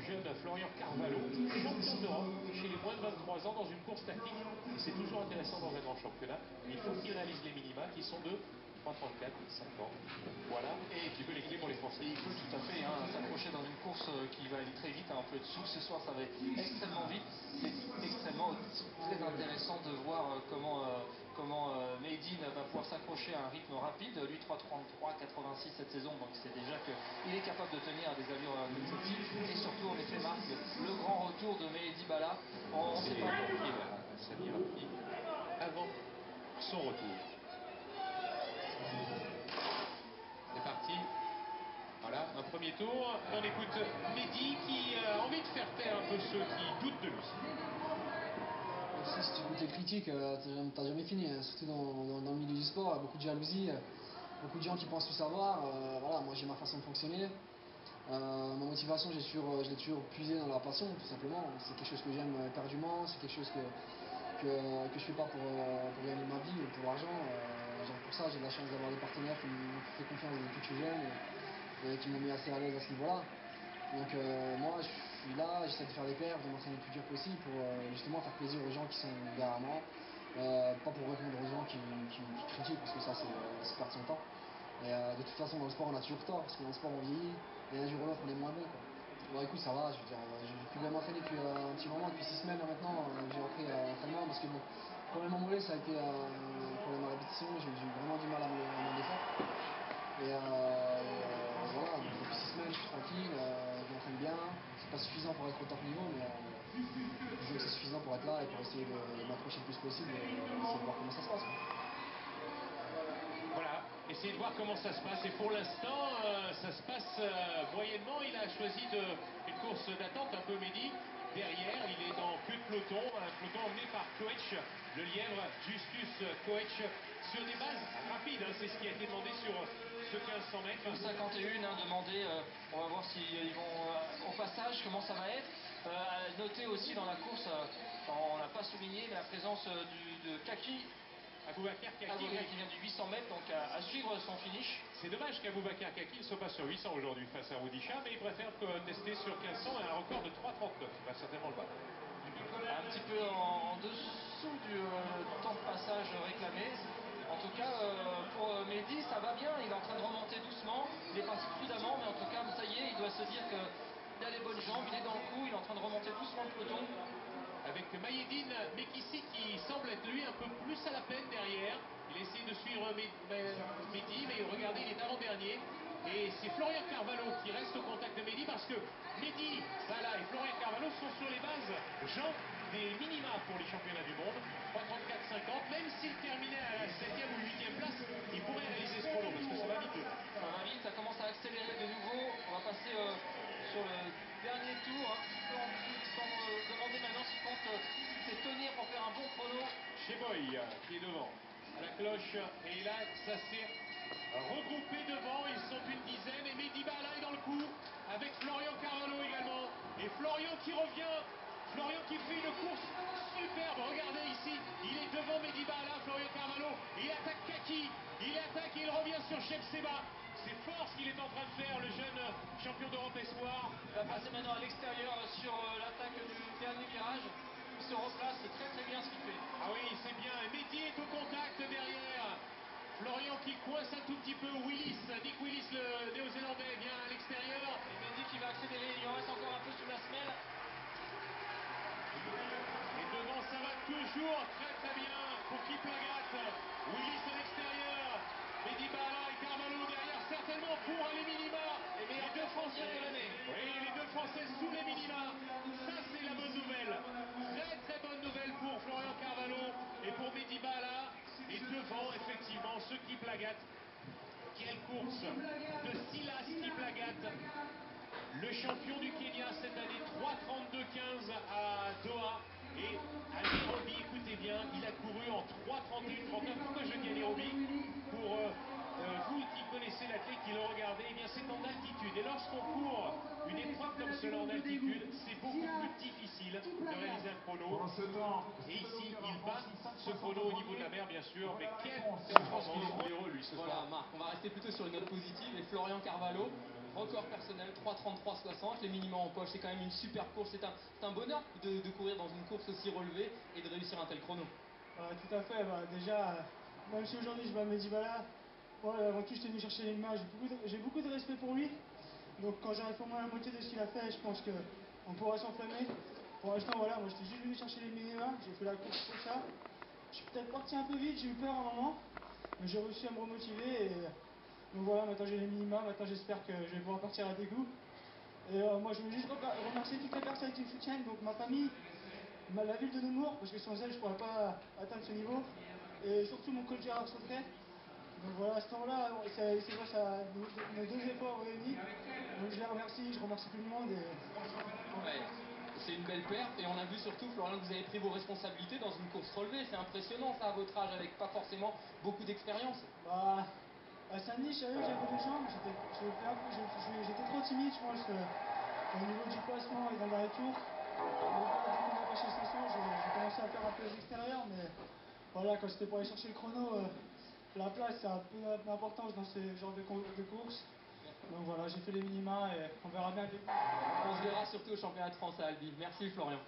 jeune Florian Carvalho, champion d'Europe chez les moins de 23 ans dans une course tactique. Et c'est toujours intéressant dans un grand championnat. Il faut qu'il réalise les minima qui sont de 3,34, 50. Voilà et un petit peu les clés pour les Français. Et il peut tout à fait s'accrocher dans une course qui va aller très vite. On peut être souple ce soir, ça va extrêmement vite. C'est extrêmement très intéressant de voir comment Mehdi va pouvoir s'accrocher à un rythme rapide. Lui 3,33,86 cette saison, donc c'est déjà qu'il est capable de tenir à des allures comme celle-ci. Et surtout, en effet, Marc, le grand retour de Mehdi Bala. On ne sait pas. Samir qui, avant son retour. C'est parti. Voilà, un premier tour. On écoute Mehdi qui a envie de faire taire un peu ceux qui doutent de lui. Si tu écoutes les critiques, t'as jamais fini, hein. Surtout dans le milieu du sport, beaucoup de jalousie, beaucoup de gens qui pensent tout savoir. Voilà, moi j'ai ma façon de fonctionner. Ma motivation, je l'ai toujours puisée dans la passion, tout simplement. C'est quelque chose que j'aime éperdument, c'est quelque chose que je fais pas pour gagner ma vie ou pour l'argent. Pour ça, j'ai de la chance d'avoir des partenaires qui m'ont fait confiance depuis que je suis jeune et qui m'ont mis assez à l'aise à ce niveau-là. Donc moi, je suis là, j'essaie de faire des perfs, de m'entraîner le plus dur possible pour justement faire plaisir aux gens qui sont derrière moi. Pas pour répondre aux gens qui critiquent, parce que ça, c'est perdre son temps. Et de toute façon, dans le sport, on a toujours tort, parce que dans le sport, on vieillit, et un jour ou l'autre, on est moins bon, quoi. Bon, écoute, ça va, je veux dire, j'ai plus bien m'entraîner depuis un petit moment, depuis 6 semaines maintenant, j'ai repris l'entraînement, parce que bon, le problème à mollet, ça a été un problème à répétition, j'ai eu vraiment du mal à m'en défaire. Et voilà, donc depuis 6 semaines, je suis tranquille, je m'entraîne bien, c'est pas suffisant pour être au top niveau, mais disons que c'est suffisant pour être là et pour essayer de m'accrocher le plus possible et essayer de voir comment ça se passe, quoi. Voilà, essayez de voir comment ça se passe. Et pour l'instant, ça se passe moyennement. Il a choisi une course d'attente un peu Mehdi. Derrière, il est dans queue de peloton, un peloton emmené par Koech, le lièvre Justus Koech, sur des bases rapides. C'est ce qui a été demandé sur ce 1500 mètres. 51 demandé, on va voir s'ils vont au passage, comment ça va être. À noter aussi dans la course, on l'a pas souligné, mais la présence de Kaki. Aboubacar Kaki, qui vient du 800 mètres, donc à suivre son finish. C'est dommage qu'Aboubacar Kaki ne soit pas sur 800 aujourd'hui face à Rudisha, mais il préfère tester sur 1500 et un record de 3,39. Il va certainement le battre. Un petit peu en dessous du temps de passage réclamé. En tout cas, pour Mehdi, ça va bien. Il est en train de remonter doucement. Il est parti prudemment, mais en tout cas, ça y est, il doit se dire qu'il a les bonnes jambes, il est dans le coup, il est en train de remonter doucement le peloton. Avec Maïeddine Mekissi qui semble être lui un peu plus à la peine derrière. Il essaie de suivre Mehdi, mais regardez, il est avant-dernier. Et c'est Florian Carvalho qui reste au contact de Mehdi parce que Mehdi, Bala et Florian Carvalho sont sur les bases, Jean, des minima pour les championnats du monde. 3,34,50, même s'il terminait à la 7e ou 8e place, il pourrait réaliser ce chrono parce que ça va vite. Ça va vite, ça commence à accélérer de nouveau. On va passer sur le dernier tour, un petit peu en dessous. Il semble demander maintenant s'il compte c'est tenir pour faire un bon chrono. Chez Boy qui est devant à la cloche, et là ça s'est regroupé devant, ils sont une dizaine et Mehdi Bala est dans le coup avec Florian Carvalho également, et Florian qui revient, Florian qui fait une course superbe. Regardez ici, il est devant Mehdi Bala, Florian Carvalho, il attaque Kaki, il attaque et il revient sur Cheb Seba. C'est fort ce qu'il est en train de faire, le jeune champion d'Europe espoir. Il va passer maintenant à l'extérieur sur l'attaque du dernier virage. Il se replace, c'est très bien ce qu'il fait. Ah oui, c'est bien. Mehdi est au contact derrière. Florian qui coince un tout petit peu. Nick Willis, le néo-zélandais, vient à l'extérieur. Et Mehdi qui va accélérer, il en reste encore un peu sous la semelle. Et devant, ça va toujours très bien pour Kiplagat. Willis à l'extérieur. Mehdi Bala et Carvalho derrière, certainement pour les minima. Et les deux Français de l'année. Oui, les deux Français sous les minima. Ça, c'est la bonne nouvelle. Très bonne nouvelle pour Florian Carvalho et pour Mehdi Bala. Et devant, effectivement, ce Kiplagat. Quelle course de Silas Kiplagat, le champion du Kenya cette année, 3,32,15 à Doha. Et à Nairobi, écoutez bien, il a couru en 3,31,39. Pourquoi je dis à Nairobi? Pour vous qui connaissez l'athlète, qui le regardez, eh bien c'est en altitude. Et lorsqu'on court Une épreuve comme cela en altitude, c'est beaucoup plus difficile de réaliser un chrono. Et ici, il bat ce chrono au niveau de la mer, bien sûr, mais quelle performance heureux, lui, ce Voilà, soir. Marc, on va rester plutôt sur une note positive. Et Florian Carvalho, record personnel, 3:33:60. Les minima en poche, c'est quand même une super course. C'est un bonheur de courir dans une course aussi relevée et de réussir un tel chrono. Tout à fait. Déjà, même si aujourd'hui je bats Medibala, avant tout, je tenais chercher les minima. J'ai beaucoup de respect pour lui. Donc, quand j'aurai fait au moins la moitié de ce qu'il a fait, je pense qu'on pourra s'enflammer. Pour l'instant, voilà, moi j'étais juste venu chercher les minima. J'ai fait la course pour ça. Je suis peut-être parti un peu vite, j'ai eu peur à un moment. Mais j'ai réussi à me remotiver. Donc voilà, maintenant j'ai les minima. Maintenant, j'espère que je vais pouvoir partir à dégoût. Et moi, je veux juste remercier toutes les personnes qui me soutiennent. Donc, ma famille, la ville de Nemours, parce que sans elle, je ne pourrais pas atteindre ce niveau. Et surtout mon coach Gérard Sautré. Donc voilà, à ce temps-là, c'est grâce à nos deux efforts réunis. Donc je les remercie, je remercie tout le monde. Ouais, c'est une belle perte. Et on a vu surtout, Florian, que vous avez pris vos responsabilités dans une course relevée. C'est impressionnant, ça, à votre âge, avec pas forcément beaucoup d'expérience. À Saint-Denis, sérieux, j'avais des jambes. J'étais trop timide, je pense, au niveau du passement et dans le dernier tour. Donc là, dès qu'on a passé le 500, j'ai commencé à faire un peu les extérieurs, mais voilà, quand c'était pour aller chercher le chrono, la place c'est un peu d'importance dans ce genre de course. Donc voilà, j'ai fait les minima et on verra bien. On se verra surtout au championnat de France à Albi. Merci, Florian.